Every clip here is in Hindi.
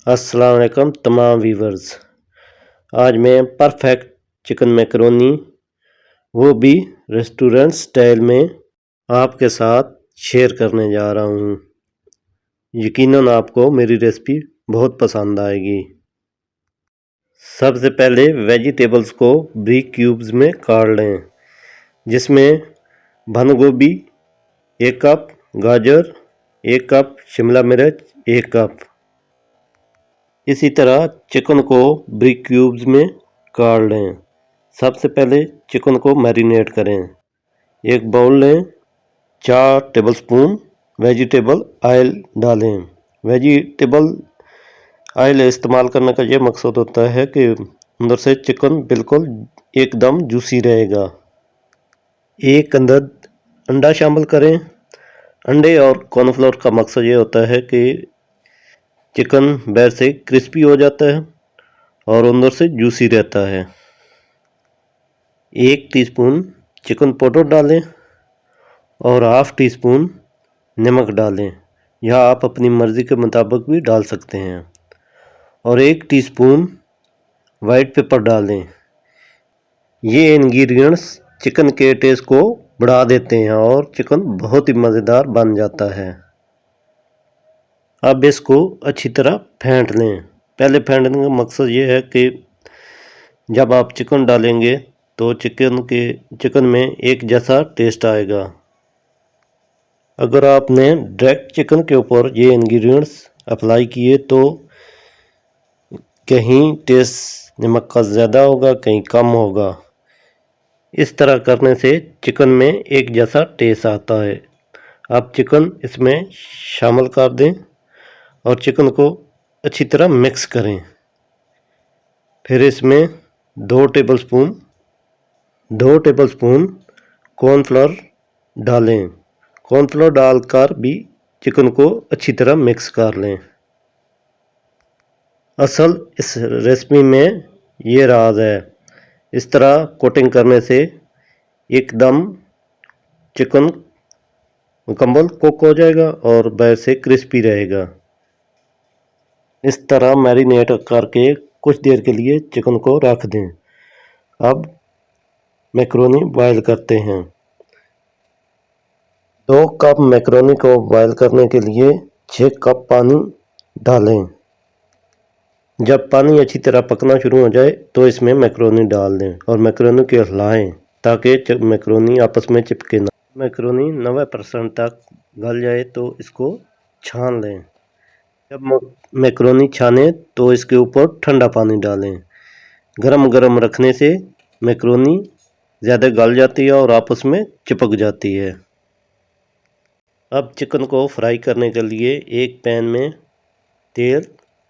अस्सलाम वालेकुम तमाम व्यूवर्स। आज मैं परफेक्ट चिकन मैकरोनी वो भी रेस्टोरेंट स्टाइल में आपके साथ शेयर करने जा रहा हूँ। यकीनन आपको मेरी रेसिपी बहुत पसंद आएगी। सबसे पहले वेजिटेबल्स को ब्रिक क्यूब्स में काट लें, जिसमें बंद गोभी 1 कप, गाजर 1 कप, शिमला मिर्च 1 कप। इसी तरह चिकन को ब्रिक क्यूब्स में काट लें। सबसे पहले चिकन को मैरिनेट करें। एक बाउल लें, 4 टेबलस्पून वेजिटेबल ऑयल डालें। वेजिटेबल ऑयल इस्तेमाल करने का ये मकसद होता है कि अंदर से चिकन बिल्कुल एकदम जूसी रहेगा। एक अंडा शामिल करें। अंडे और कॉर्नफ्लोर का मकसद ये होता है कि चिकन बाहर से क्रिस्पी हो जाता है और अंदर से जूसी रहता है। 1 टीस्पून चिकन पाउडर डालें और ½ टीस्पून नमक डालें, या आप अपनी मर्ज़ी के मुताबिक भी डाल सकते हैं। और 1 टीस्पून वाइट पेपर डालें। ये इंग्रेडिएंट्स चिकन के टेस्ट को बढ़ा देते हैं और चिकन बहुत ही मज़ेदार बन जाता है। अब इसको अच्छी तरह फेंट लें। पहले फेंटने का मकसद ये है कि जब आप चिकन डालेंगे तो चिकन में एक जैसा टेस्ट आएगा। अगर आपने डायरेक्ट चिकन के ऊपर ये इंग्रेडिएंट्स अप्लाई किए तो कहीं टेस्ट नमक का ज़्यादा होगा, कहीं कम होगा। इस तरह करने से चिकन में एक जैसा टेस्ट आता है। आप चिकन इसमें शामिल कर दें और चिकन को अच्छी तरह मिक्स करें। फिर इसमें 2 टेबलस्पून कॉर्नफ्लोर डालें। कॉर्नफ्लोर डालकर भी चिकन को अच्छी तरह मिक्स कर लें। असल इस रेसिपी में ये राज है। इस तरह कोटिंग करने से एकदम चिकन मुकम्मल कुक हो जाएगा और बाहर से क्रिस्पी रहेगा। इस तरह मैरिनेट करके कुछ देर के लिए चिकन को रख दें। अब मैकरोनी बॉयल करते हैं। 2 कप मैकरोनी को बॉयल करने के लिए 6 कप पानी डालें। जब पानी अच्छी तरह पकना शुरू हो जाए तो इसमें मैकरोनी डाल दें और मैकरोनी को हिलाएं ताकि मैकरोनी आपस में चिपके ना। मैकरोनी 90% तक गल जाए तो इसको छान लें। जब मैकरोनी छाने तो इसके ऊपर ठंडा पानी डालें। गरम रखने से मैकरोनी ज़्यादा गल जाती है और आपस में चिपक जाती है। अब चिकन को फ्राई करने के लिए एक पैन में तेल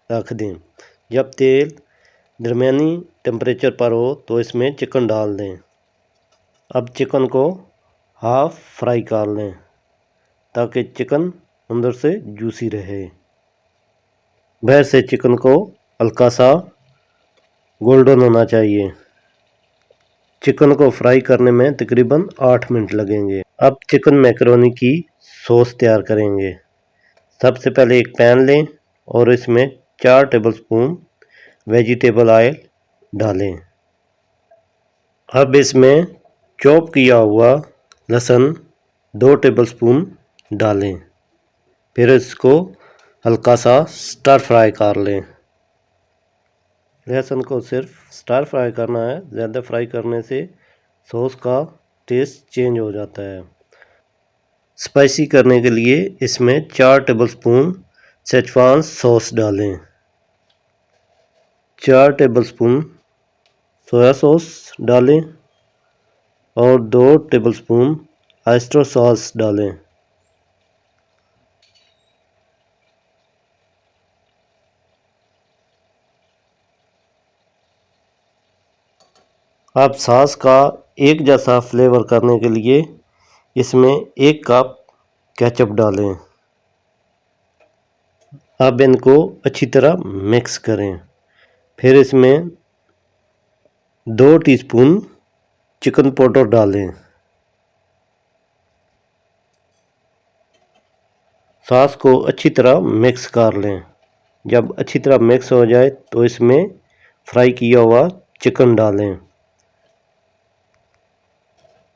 रख दें। जब तेल दरमियानी टेम्परेचर पर हो तो इसमें चिकन डाल दें। अब चिकन को हाफ फ्राई कर लें ताकि चिकन अंदर से जूसी रहे। बाहर से चिकन को हल्का सा गोल्डन होना चाहिए। चिकन को फ्राई करने में तकरीबन 8 मिनट लगेंगे। अब चिकन मैकरोनी की सॉस तैयार करेंगे। सबसे पहले एक पैन लें और इसमें 4 टेबलस्पून वेजिटेबल ऑयल डालें। अब इसमें चॉप किया हुआ लहसुन 2 टेबलस्पून डालें। फिर इसको हल्का सा स्टर फ्राई कर लें। लहसुन को सिर्फ स्टर फ्राई करना है, ज़्यादा फ्राई करने से सॉस का टेस्ट चेंज हो जाता है। स्पाइसी करने के लिए इसमें 4 टेबलस्पून शेजवान सॉस डालें। 4 टेबलस्पून सोया सॉस डालें और 2 टेबलस्पून ऑयस्टर सॉस डालें। अब सॉस का एक जैसा फ्लेवर करने के लिए इसमें 1 कप केचप डालें। अब इनको अच्छी तरह मिक्स करें। फिर इसमें 2 टीस्पून चिकन पाउडर डालें। सॉस को अच्छी तरह मिक्स कर लें। जब अच्छी तरह मिक्स हो जाए तो इसमें फ्राई किया हुआ चिकन डालें।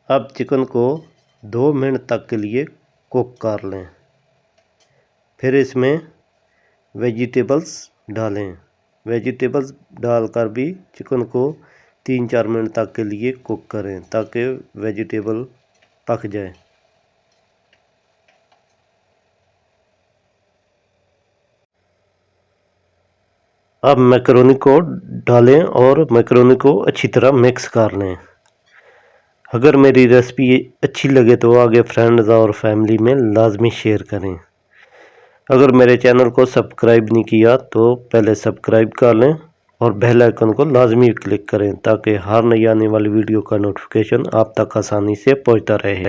अब चिकन को 2 मिनट तक के लिए कुक कर लें। फिर इसमें वेजिटेबल्स डालें। वेजिटेबल्स डालकर भी चिकन को 3-4 मिनट तक के लिए कुक करें ताकि वेजिटेबल पक जाए। अब मैकरोनी को डालें और मैकरोनी को अच्छी तरह मिक्स कर लें। अगर मेरी रेसिपी अच्छी लगे तो आगे फ्रेंड्स और फैमिली में लाजमी शेयर करें। अगर मेरे चैनल को सब्सक्राइब नहीं किया तो पहले सब्सक्राइब कर लें और बेल आइकन को लाजमी क्लिक करें ताकि हर नई आने वाली वीडियो का नोटिफिकेशन आप तक आसानी से पहुंचता रहे।